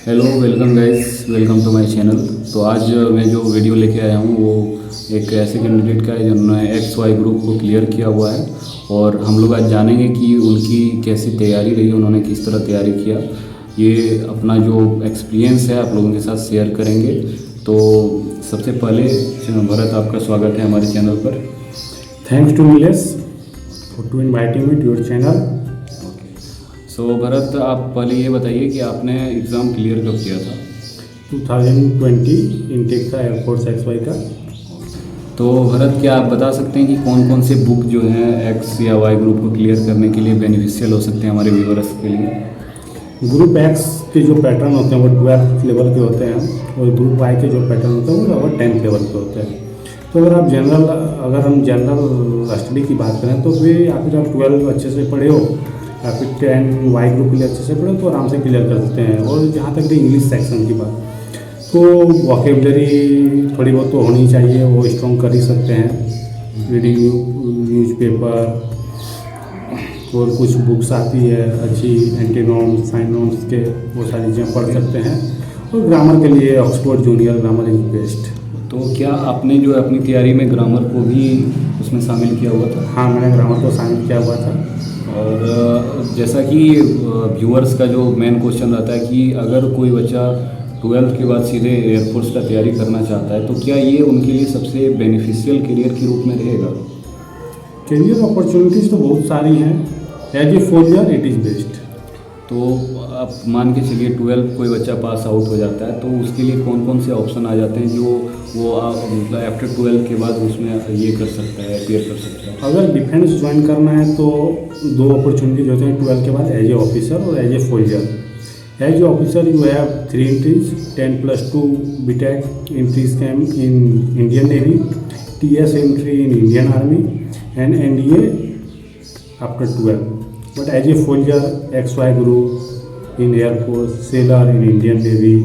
Hello, welcome guys, welcome to my channel. तो आज मैं जो वीडियो लेके आया हूँ वो एक ऐसे कैंडिडेट का है जिन्होंने एक्स वाई ग्रुप को क्लियर किया हुआ है। और हम लोग आज जानेंगे कि उनकी कैसी तैयारी रही, उन्होंने किस तरह तैयारी किया। ये अपना जो एक्सपीरियंस है आप लोगों के साथ शेयर करेंगे। तो सबसे पहले भरत, आपका स्वागत है हमारे चैनल पर। Thanks to Nilesh to inviting me to your channel. सो भरत, आप पहले ये बताइए कि आपने एग्ज़ाम क्लियर कब किया था? 2020 इनटेक का एयरफोर्स XY का। तो भरत, क्या आप बता सकते हैं कि कौन कौन से बुक जो हैं एक्स या वाई ग्रुप को क्लियर करने के लिए बेनिफिशियल हो सकते हैं हमारे व्यूअर्स के लिए? ग्रुप एक्स के जो पैटर्न होते हैं वो 12th लेवल के होते हैं और ग्रुप वाई के जो पैटर्न होते हैं वो लगभग 10th लेवल के होते हैं। तो अगर हम जनरल स्टडी की बात करें तो फिर या फिर आप 12 अच्छे से पढ़े हो या फिर 10 वाई ग्रुप के लिए अच्छे से पढ़े तो आराम से क्लियर कर सकते हैं। और जहाँ तक इंग्लिश सेक्शन की बात, तो वोकेबलरी थोड़ी बहुत तो होनी चाहिए, वो स्ट्रॉन्ग कर ही सकते हैं। रीडिंग न्यूज़पेपर और कुछ बुक्स आती है अच्छी, एंटीनोम्स साइनोम्स के, वो सारी चीज़ें पढ़ सकते हैं। और ग्रामर के लिए Oxford junior grammar is best. तो क्या आपने जो अपनी तैयारी में ग्रामर को भी उसमें शामिल किया हुआ था? हाँ, मैंने ग्रामर को शामिल किया हुआ था। और जैसा कि व्यूअर्स का जो मेन क्वेश्चन रहता है कि अगर कोई बच्चा 12th के बाद सीधे एयरफोर्स का तैयारी करना चाहता है तो क्या ये उनके लिए सबसे बेनिफिशियल करियर के रूप में रहेगा? करियर अपॉर्चुनिटीज़ तो बहुत सारी हैं। As a 4 year it is best. तो आप मान के चलिए 12th कोई बच्चा पास आउट हो जाता है तो उसके लिए कौन कौन से ऑप्शन आ जाते हैं जो वो मतलब आफ्टर 12th के बाद उसमें ये कर सकता है, अपियर कर सकता है? अगर डिफेंस ज्वाइन करना है तो 2 अपॉर्चुनिटीज होते हैं 12th के बाद, एज ए ऑफिसर और as a soldier. As a officer you have 3 entries, 10+2 BTech entries came in Indian navy, TS entry in Indian army and NDA after 12। But as a soldier XY group in air force, sailor in Indian navy.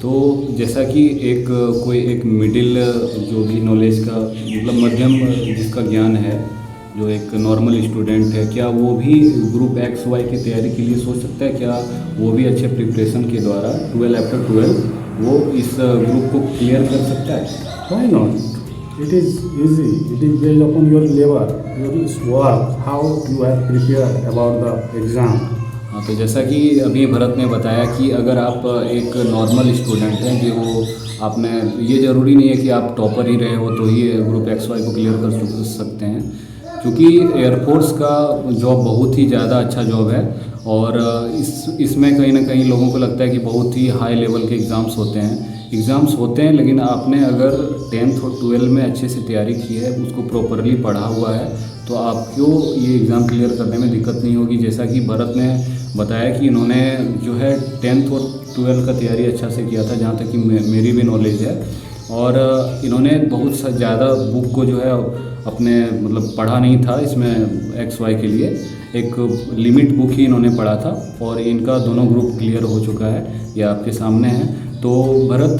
तो जैसा कि कोई एक middle जो भी knowledge का मतलब मध्यम जिसका ज्ञान है, जो एक नॉर्मल स्टूडेंट है, क्या वो भी ग्रुप एक्स वाई की तैयारी के लिए सोच सकता है? क्या वो भी अच्छे प्रिपरेशन के द्वारा 12 वो इस ग्रुप को क्लियर कर सकता है? Why not? It is easy. It is based upon your labor, your work, how you have prepared about the exam. हाँ, तो जैसा कि अभी भरत ने बताया कि अगर आप एक नॉर्मल स्टूडेंट हैं जो आपने, ये ज़रूरी नहीं है कि आप टॉपर ही रहे हो तो ही ग्रुप एक्स वाई को क्लियर कर सकते हैं, क्योंकि एयरफोर्स का जॉब बहुत ही ज़्यादा अच्छा जॉब है। और इसमें कहीं ना कहीं लोगों को लगता है कि बहुत ही हाई लेवल के एग्ज़ाम्स होते हैं, लेकिन आपने अगर 10th और 12 में अच्छे से तैयारी की है, उसको प्रॉपरली पढ़ा हुआ है, तो आपको ये एग्ज़ाम क्लियर करने में दिक्कत नहीं होगी। जैसा कि भरत ने बताया कि इन्होंने जो है 10th और 12 का तैयारी अच्छा से किया था, जहाँ तक कि मेरी भी नॉलेज है। और इन्होंने बहुत ज़्यादा बुक को जो है अपने मतलब पढ़ा नहीं था इसमें एक्स वाई के लिए, एक लिमिट बुक ही इन्होंने पढ़ा था और इनका दोनों ग्रुप क्लियर हो चुका है, ये आपके सामने है। तो भरत,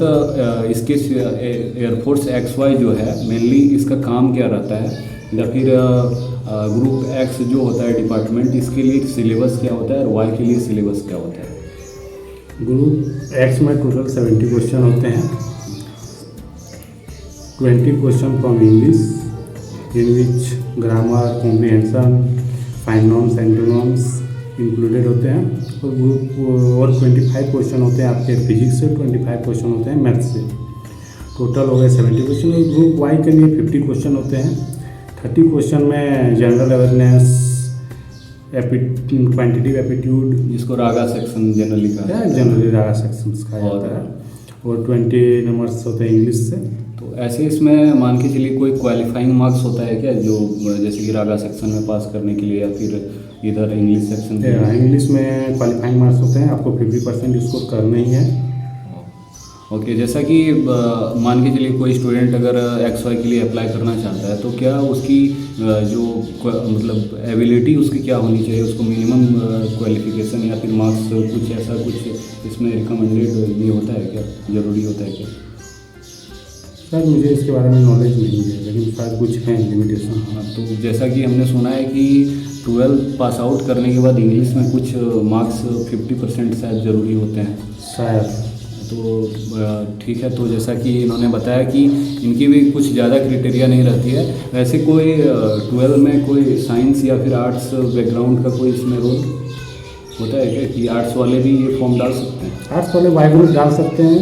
इसके एयरफोर्स एक्स वाई जो है मेनली इसका काम क्या रहता है, या फिर ग्रुप एक्स जो होता है डिपार्टमेंट, इसके लिए सिलेबस क्या होता है और वाई के लिए सिलेबस क्या होता है? ग्रुप एक्स में टोटल 70 क्वेश्चन होते हैं। 20 question from English in which grammar, comprehension, synonyms, antonyms included होते हैं। और ग्रुप और 25 क्वेश्चन होते हैं आपके फिजिक्स से, 25 क्वेश्चन होते हैं मैथ्स से। टोटल हो गए 70 क्वेश्चन। और ग्रुप वाई के लिए 50 क्वेश्चन होते हैं। 30 क्वेश्चन में जनरल अवेयरनेस, क्वांटिटिव एप्टीट्यूड, जिसको रागा सेक्शन जनरली कहा है, जनरली रागा सेक्शन कहा जाता है। और 20 नंबर्स होते हैं इंग्लिश से। तो ऐसे इसमें मान के चलिए कोई क्वालिफाइंग मार्क्स होता है क्या, जो जैसे कि रागा सेक्शन में पास करने के लिए, या फिर इधर इंग्लिश सेक्शन में? इंग्लिश में क्वालिफाइंग मार्क्स होते हैं, आपको 50% स्कोर करना ही है। ओके, जैसा कि मान के चलिए कोई स्टूडेंट अगर एक्स वाई के लिए अप्लाई करना चाहता है तो क्या उसकी जो मतलब एबिलिटी उसकी क्या होनी चाहिए? उसको मिनिमम क्वालिफिकेशन या फिर मार्क्स कुछ ऐसा कुछ इसमें रिकमेंडेड ये होता है क्या, ज़रूरी होता है क्या? सर मुझे इसके बारे में नॉलेज नहीं है, लेकिन शायद कुछ है लिमिटेशन। हाँ, तो जैसा कि हमने सुना है कि 12 पास आउट करने के बाद इंग्लिश में कुछ मार्क्स 50% शायद ज़रूरी होते हैं शायद। तो ठीक है, तो जैसा कि इन्होंने बताया कि इनकी भी कुछ ज़्यादा क्राइटेरिया नहीं रहती है। वैसे कोई 12 में कोई साइंस या फिर आर्ट्स बैकग्राउंड का कोई इसमें रोल होता है क्या कि आर्ट्स वाले भी ये फॉर्म डाल सकते हैं? आर्ट्स वाले वाई ग्रुप डाल सकते हैं,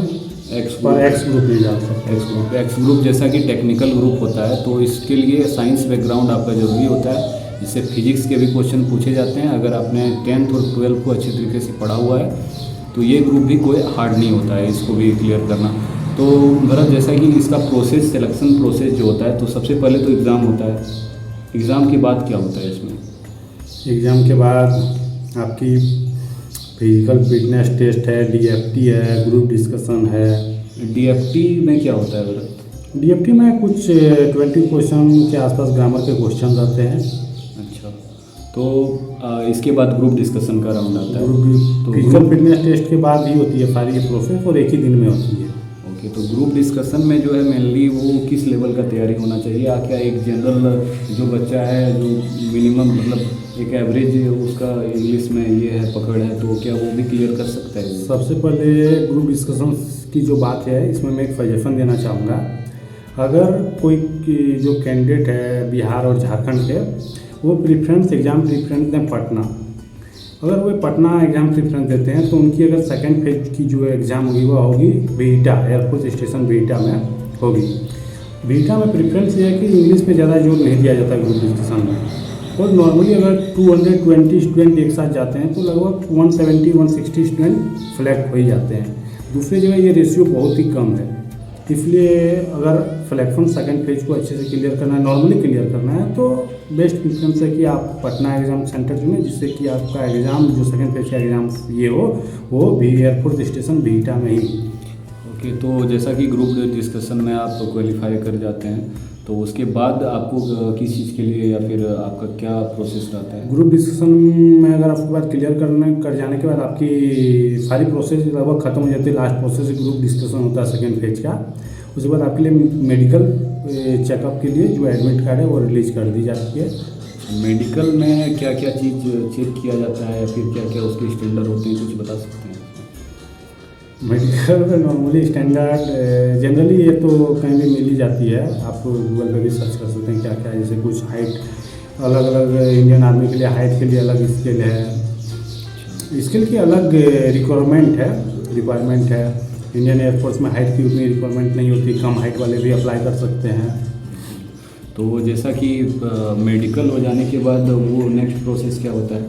एक्स पर एक्स ग्रुप नहीं डाल सकते। एक्स ग्रुप जैसा कि टेक्निकल ग्रुप होता है, तो इसके लिए साइंस बैकग्राउंड आपका ज़रूरी होता है। इससे फिजिक्स के भी क्वेश्चन पूछे जाते हैं। अगर आपने 10th और 12th को अच्छे तरीके से पढ़ा हुआ है तो ये ग्रुप भी कोई हार्ड नहीं होता है, इसको भी क्लियर करना। तो भरत, जैसा कि इसका प्रोसेस, सिलेक्शन प्रोसेस जो होता है, तो सबसे पहले तो एग्ज़ाम होता है। एग्ज़ाम के बाद क्या होता है इसमें? एग्ज़ाम के बाद आपकी फिजिकल फिटनेस टेस्ट है, DFT है, ग्रुप डिस्कशन है। DFT में क्या होता है भरत? DFT में कुछ 20 क्वेश्चन के आसपास ग्रामर के क्वेश्चन रहते हैं। अच्छा, तो इसके बाद ग्रुप डिस्कशन का राउंड आता है। तो फिजिकल फिटनेस टेस्ट के बाद ही होती है सारी ये प्रोसेस, और एक ही दिन में होती है। ओके, तो ग्रुप डिस्कशन में जो है मेनली वो किस लेवल का तैयारी होना चाहिए? क्या एक जनरल जो बच्चा है, जो मिनिमम मतलब एक एवरेज उसका इंग्लिश में ये है पकड़ है, तो क्या वो भी क्लियर कर सकता है? सबसे पहले ग्रुप डिस्कशन की जो बात है, इसमें मैं एक सजेशन देना चाहूँगा। अगर कोई जो कैंडिडेट है बिहार और झारखंड के, वो प्रेफरेंस एग्ज़ाम प्रेफरेंस दें पटना। अगर वो पटना एग्ज़ाम प्रेफरेंस देते हैं तो उनकी अगर सेकेंड फेज की जो एग्ज़ाम होगी वो होगी बिहटा, एयरफोर्स स्टेशन बिहटा में होगी। बिहटा में प्रेफरेंस ये है कि इंग्लिश पे ज़्यादा जोर नहीं दिया जाता ग्रुप डिस्कशन में। और नॉर्मली अगर 220 स्टूडेंट एक साथ जाते हैं तो लगभग 170-160 स्टूडेंट सेलेक्ट हो ही जाते हैं। दूसरी जगह ये रेशियो बहुत ही कम है। इसलिए अगर सिलेक्शन सेकंड फेज को अच्छे से क्लियर करना है, नॉर्मली क्लियर करना है, तो बेस्ट प्रेफरेंस है कि आप पटना एग्ज़ाम सेंटर चुनें, जिससे कि आपका एग्ज़ाम जो सेकंड फेज का एग्ज़ाम ये हो वो भी एयरफोर्स स्टेशन बिहटा में ही। ओके, तो जैसा कि ग्रुप डिस्कशन में आप क्वालिफाई कर जाते हैं, तो उसके बाद आपको किस चीज़ के लिए या फिर आपका क्या प्रोसेस रहता है? ग्रुप डिस्कशन में अगर आपके बाद क्लियर कर जाने के बाद आपकी सारी प्रोसेस लगभग खत्म हो जाती है। लास्ट प्रोसेस ग्रुप डिस्कशन होता है सेकेंड फेज का। उसके बाद आपके लिए मेडिकल चेकअप के लिए जो एडमिट कार्ड है वो रिलीज कर दी जाती है। मेडिकल में क्या क्या चीज़ चेक किया जाता है या फिर क्या क्या उसके स्टैंडर्ड होते हैं, कुछ बता सकते हैं? मेडिकल में नॉर्मली स्टैंडर्ड जनरली ये तो कहीं भी मिल ही जाती है। आप गूगल पे भी सर्च कर सकते हैं क्या क्या, जैसे कुछ हाइट अलग अलग, इंडियन आर्मी के लिए हाइट के लिए अलग स्केल है, स्केल की अलग रिक्वायरमेंट है। इंडियन एयरफोर्स में हाइट की उतनी रिक्वायरमेंट नहीं होती, कम हाइट वाले भी अप्लाई कर सकते हैं। तो जैसा कि मेडिकल हो जाने के बाद वो नेक्स्ट प्रोसेस क्या होता है?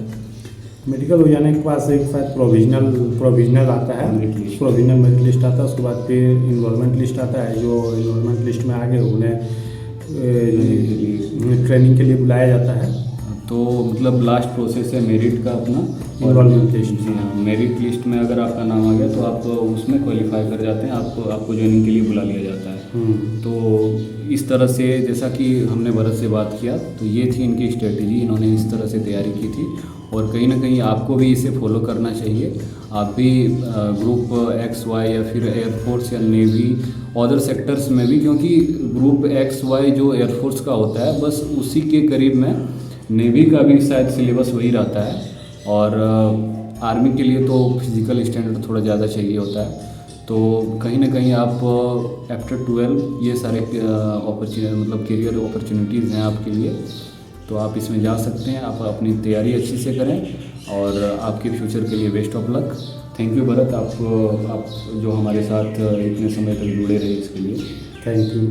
मेडिकल हो जाने के बाद एक शायद प्रोविजनल आता है, प्रोविजनल मेरिट लिस्ट आता है। उसके बाद फिर इन्वॉल्वमेंट लिस्ट आता है। जो इन्वॉल्वमेंट लिस्ट में आगे उन्हें ट्रेनिंग के लिए बुलाया जाता है। तो मतलब लास्ट प्रोसेस है मेरिट का अपना, इन्वॉल्वमेंट लिस्ट। जी हाँ, मेरिट लिस्ट में अगर आपका नाम आ गया तो आप उसमें क्वालिफाई कर जाते हैं, आपको ज्वाइनिंग के लिए बुला लिया जाता है। तो इस तरह से जैसा कि हमने भरत से बात किया, तो ये थी इनकी स्ट्रेटजी। इन्होंने इस तरह से तैयारी की थी और कहीं ना कहीं आपको भी इसे फॉलो करना चाहिए। आप भी ग्रुप XY या फिर एयरफोर्स या नेवी अदर सेक्टर्स में भी, क्योंकि ग्रुप XY जो एयरफोर्स का होता है बस उसी के करीब में नेवी का भी शायद सिलेबस वही रहता है। और आर्मी के लिए तो फिजिकल स्टैंडर्ड थोड़ा ज़्यादा चाहिए होता है। तो कहीं ना कहीं आप आफ्टर 12 ये सारे मतलब करियर अपॉर्चुनिटीज़ हैं आपके लिए, तो आप इसमें जा सकते हैं। आप अपनी तैयारी अच्छी से करें और आपके फ्यूचर के लिए best of luck. Thank you Bharat, आप जो हमारे साथ इतने समय तक जुड़े रहे इसके लिए। Thank you.